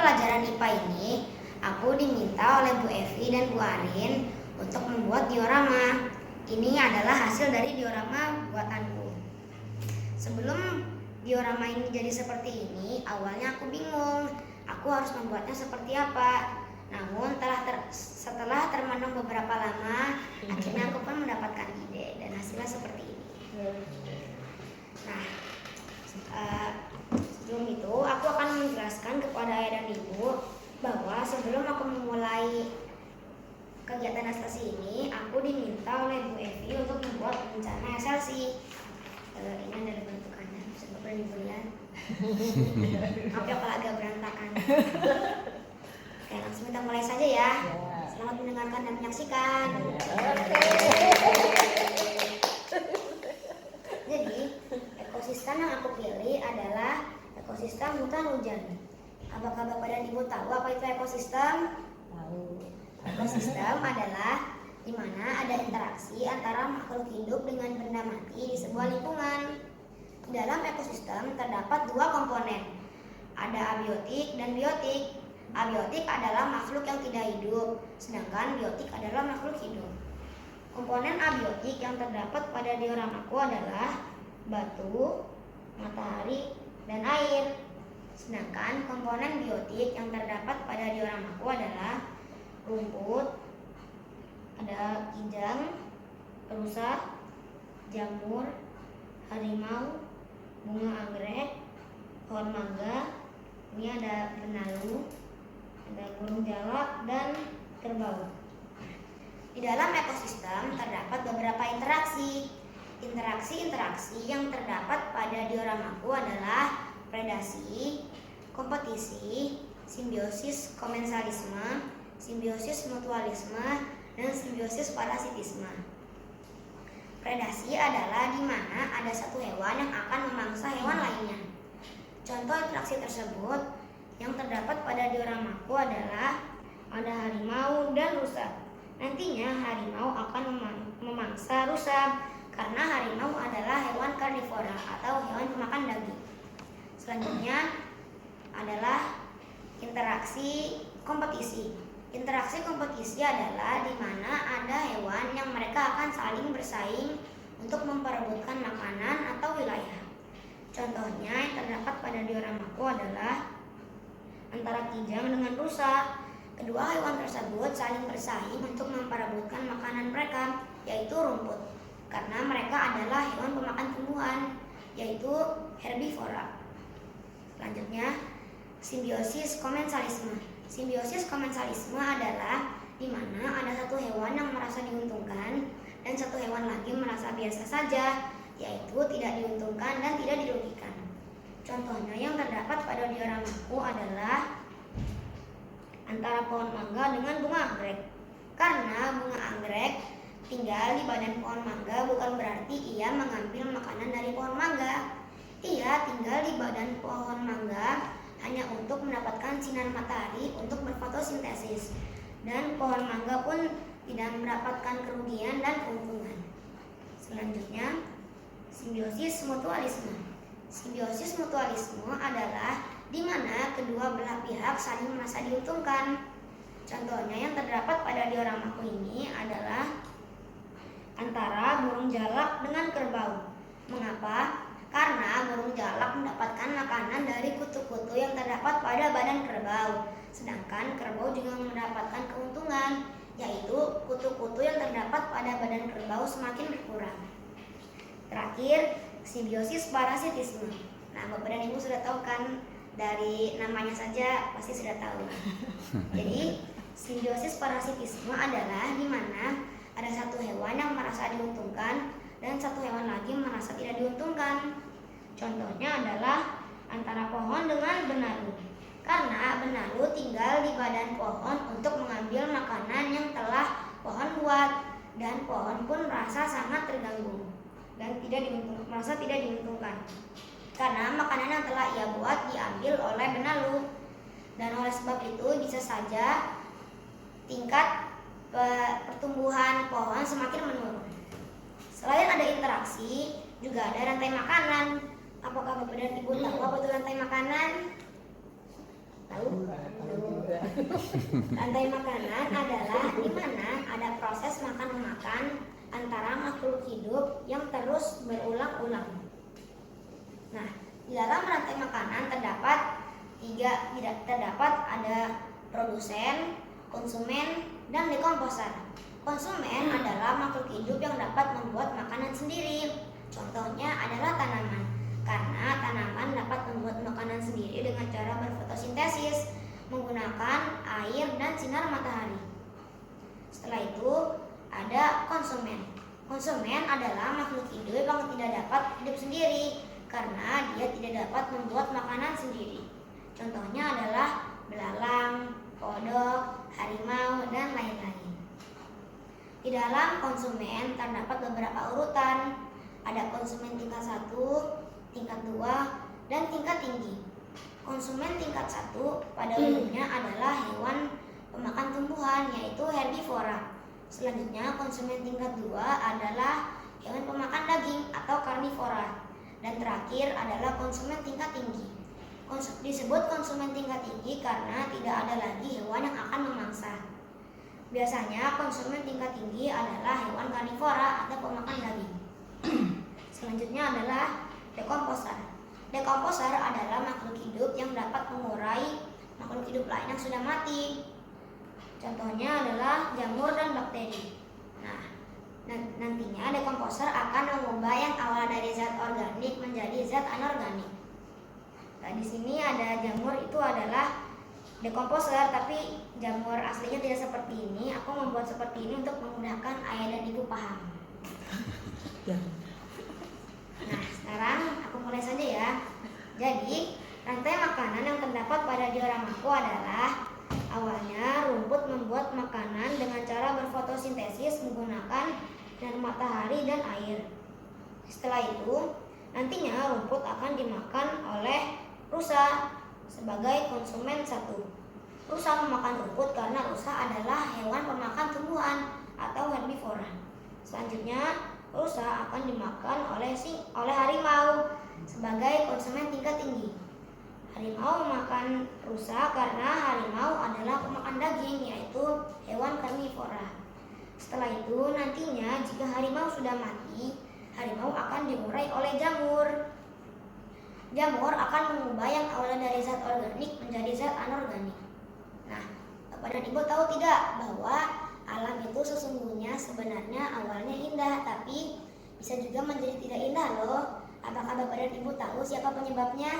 pelajaran IPA ini, aku diminta oleh Bu Evi dan Bu Arin untuk membuat diorama. Ini adalah hasil dari diorama buatanku. Sebelum diorama ini jadi seperti ini, awalnya aku bingung, aku harus membuatnya seperti apa. Namun setelah termenung beberapa lama, akhirnya aku pun mendapatkan ide dan hasilnya seperti ini. Nah, sebelum itu aku akan menjelaskan kepada ayah dan ibu bahwa sebelum aku memulai kegiatan SLC ini, aku diminta oleh Bu Evi untuk membuat rencana SLC. Ini adalah bentukannya, bisa Bapak Ibu lihat. Maaf ya kalau agak berantakan. Oke, langsung kita mulai saja ya. Selamat mendengarkan dan menyaksikan. Jadi, ekosistem yang aku pilih adalah ekosistem hutan hujan. Apakah Bapak dan Ibu tahu apa itu ekosistem? Tahu. Ekosistem adalah di mana ada interaksi antara makhluk hidup dengan benda mati di sebuah lingkungan. Di dalam ekosistem terdapat dua komponen, ada abiotik dan biotik. Abiotik adalah makhluk yang tidak hidup, sedangkan biotik adalah makhluk hidup. Komponen abiotik yang terdapat pada dioramaku adalah batu, matahari, dan air. Sedangkan komponen biotik yang terdapat pada dioramaku adalah rumput, ada kijang, rusa, jamur, harimau, bunga anggrek, pohon mangga, ini ada benalu, ada burung jalak, dan kerbau. Di dalam ekosistem terdapat beberapa interaksi. Interaksi yang terdapat pada dioramaku adalah predasi, kompetisi, simbiosis komensalisme, simbiosis mutualisme, dan simbiosis parasitisme. Predasi adalah di mana ada satu hewan yang akan memangsa hewan lainnya. Contoh interaksi tersebut yang terdapat pada dioramaku adalah ada harimau dan rusa. Nantinya harimau akan memangsa rusa karena harimau adalah hewan karnivora atau hewan pemakan daging. Selanjutnya adalah interaksi kompetisi. Interaksi kompetisi adalah di mana ada hewan yang mereka akan saling bersaing untuk memperebutkan makanan atau wilayah. Contohnya yang terdapat pada dioramaku adalah antara kijang dengan rusa. Kedua hewan tersebut saling bersaing untuk memperebutkan makanan mereka, yaitu rumput, karena mereka adalah hewan pemakan tumbuhan, yaitu herbivora. Selanjutnya, simbiosis komensalisme. Simbiosis komensalisme adalah di mana ada satu hewan yang merasa diuntungkan dan satu hewan lagi merasa biasa saja, yaitu tidak diuntungkan dan tidak dirugikan. Contohnya yang terdapat pada dioramaku adalah antara pohon mangga dengan bunga anggrek. Karena bunga anggrek tinggal di badan pohon mangga bukan berarti ia mengambil makanan dari pohon mangga. Ia tinggal di badan pohon mangga hanya untuk mendapatkan sinar matahari untuk berfotosintesis. Dan pohon mangga pun tidak mendapatkan kerugian dan keuntungan. Selanjutnya, simbiosis mutualisme. Simbiosis mutualisme adalah di mana kedua belah pihak saling merasa diuntungkan. Contohnya yang terdapat pada dioramaku ini adalah antara burung jalak dengan kerbau. Mengapa? Karena burung jalak mendapatkan makanan dari kutu-kutu yang terdapat pada badan kerbau. Sedangkan kerbau juga mendapatkan keuntungan, yaitu kutu-kutu yang terdapat pada badan kerbau semakin berkurang. Terakhir, simbiosis parasitisme. Nah, Bapak dan Ibu sudah tahu kan, dari namanya saja pasti sudah tahu. Jadi, simbiosis parasitisme adalah di mana ada satu hewan yang merasa diuntungkan dan satu hewan lagi merasa tidak diuntungkan. Contohnya adalah antara pohon dengan benalu. Karena benalu tinggal di badan pohon untuk mengambil makanan yang telah pohon buat, dan pohon pun merasa sangat terganggu dan merasa tidak diuntungkan karena makanan yang telah ia buat diambil oleh benalu. Dan oleh sebab itu bisa saja tingkat pertumbuhan pohon semakin menurun. Selain ada interaksi, juga ada rantai makanan. Apakah Bapak dan Ibu tahu apa itu rantai makanan? Rantai makanan adalah di mana ada proses makan-memakan antara makhluk hidup yang terus berulang-ulang. Nah, di dalam rantai makanan terdapat ada produsen, konsumen, dan dekomposer. Konsumen adalah makhluk hidup yang dapat membuat makanan sendiri. Contohnya adalah tanaman, karena tanaman dapat membuat makanan sendiri dengan cara berfotosintesis menggunakan air dan sinar matahari. Setelah itu ada konsumen. Konsumen adalah makhluk hidup yang tidak dapat hidup sendiri karena dia tidak dapat membuat makanan sendiri. Contohnya adalah belalang, kodok, harimau, dan lain-lain. Di dalam konsumen terdapat beberapa urutan. Ada konsumen tingkat 1, tingkat 2, dan tingkat tinggi. Konsumen tingkat 1 pada umumnya adalah hewan pemakan tumbuhan, yaitu herbivora. Selanjutnya konsumen tingkat 2 adalah hewan pemakan daging atau karnivora. Dan terakhir adalah konsumen tingkat tinggi. Disebut konsumen tingkat tinggi karena tidak ada lagi hewan yang akan memangsa. Biasanya konsumen tingkat tinggi adalah hewan karnivora atau pemakan daging. Selanjutnya adalah dekomposer. Dekomposer adalah makhluk hidup yang dapat mengurai makhluk hidup lain yang sudah mati. Contohnya adalah jamur dan bakteri. Nah, nantinya dekomposer akan mengubah yang awal dari zat organik menjadi zat anorganik. Nah, di sini ada jamur, itu adalah dekomposer, tapi jamur aslinya tidak seperti ini. Aku membuat seperti ini untuk memudahkan ayah dan ibu paham. Nah, sekarang aku mulai saja ya. Jadi, rantai makanan yang terdapat pada dioramaku adalah awalnya rumput membuat makanan dengan cara berfotosintesis menggunakan sinar matahari dan air. Setelah itu, nantinya rumput akan dimakan oleh rusa sebagai konsumen 1. Rusa memakan rumput karena rusa adalah hewan pemakan tumbuhan atau herbivora. Selanjutnya, rusa akan dimakan oleh harimau sebagai konsumen tingkat tinggi. Harimau memakan rusa karena harimau adalah pemakan daging, yaitu hewan karnivora. Setelah itu nantinya jika harimau sudah mati, harimau akan diurai oleh jamur. Jamur akan mengubah yang awalnya dari zat organik menjadi zat anorganik. Nah, Bapak dan Ibu tahu tidak bahwa alam itu sesungguhnya sebenarnya awalnya indah, tapi bisa juga menjadi tidak indah loh. Apakah Bapak dan Ibu tahu siapa penyebabnya?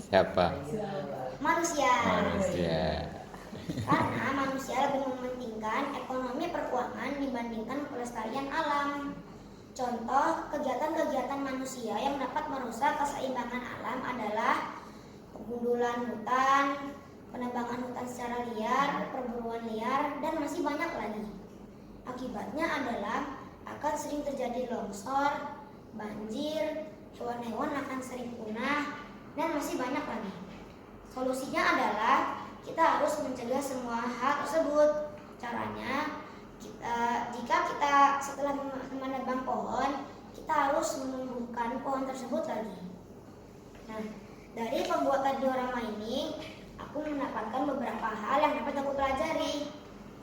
Siapa? Manusia. Manusia. Karena manusia lebih mementingkan ekonomi perkuangan dibandingkan pelestarian alam. Contoh kegiatan-kegiatan manusia yang dapat merusak keseimbangan alam adalah pengundulan hutan, penebangan hutan secara liar, perburuan liar, dan masih banyak lagi. Akibatnya adalah akan sering terjadi longsor, banjir, hewan-hewan akan sering punah, dan masih banyak lagi. Solusinya adalah kita harus mencegah semua hal tersebut. Caranya, jika kita setelah menebang pohon, kita harus menumbuhkan pohon tersebut lagi. Nah, dari pembuatan diorama ini, aku mendapatkan beberapa hal yang dapat aku pelajari.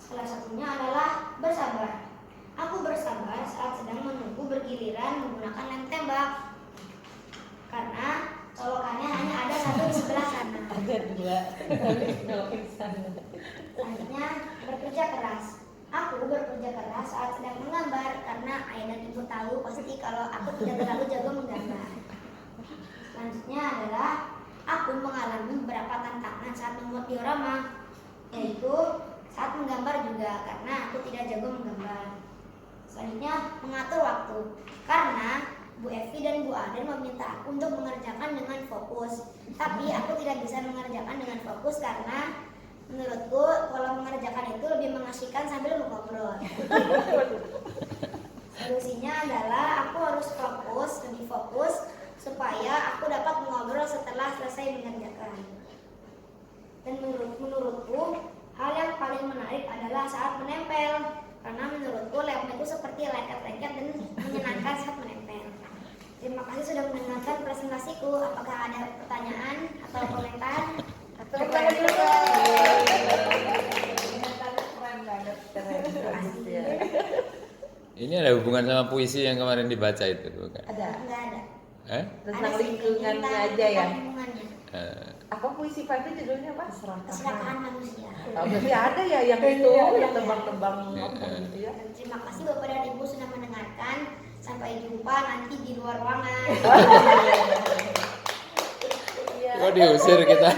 Salah satunya adalah bersabar. Aku bersabar saat sedang menunggu bergiliran menggunakan lem tembak. Karena colokannya hanya ada satu di sebelah sana. Ada 2. Selanjutnya, bekerja keras. Aku bekerja keras saat sedang menggambar karena ayah dan ibu tahu pasti kalau aku tidak terlalu jago menggambar. Selanjutnya adalah aku mengalami beberapa tantangan saat membuat diorama, yaitu saat menggambar juga karena aku tidak jago menggambar. Selanjutnya, mengatur waktu karena Bu Evi dan Bu Aden meminta aku untuk mengerjakan dengan fokus. Tapi aku tidak bisa mengerjakan dengan fokus karena menurutku kalau mengerjakan itu lebih mengasihkan sambil mengobrol. Solusinya adalah aku harus lebih fokus supaya aku dapat mengobrol setelah selesai mengerjakan. Dan menurutku hal yang paling menarik adalah saat menempel, karena menurutku lem itu seperti lengket-lengket dan menyenangkan saat menempel. Terima kasih sudah mendengarkan presentasiku. Apakah ada pertanyaan atau komentar? Ini ada hubungan sama puisi yang kemarin dibaca itu, bukan? Ada Enggak ada. Eh? tentang Ada sih, lingkungannya tentang aja ya. lingkungannya. Apa puisi Pak itu judulnya Pak? Keserakahan manusia. Oh, berarti ada ya yang itu, yang tebang-tebang apa gitu ya. Dan terima kasih Bapak dan Ibu sudah mendengarkan. Sampai jumpa nanti di luar ruangan. Iya. Kok diusir kita?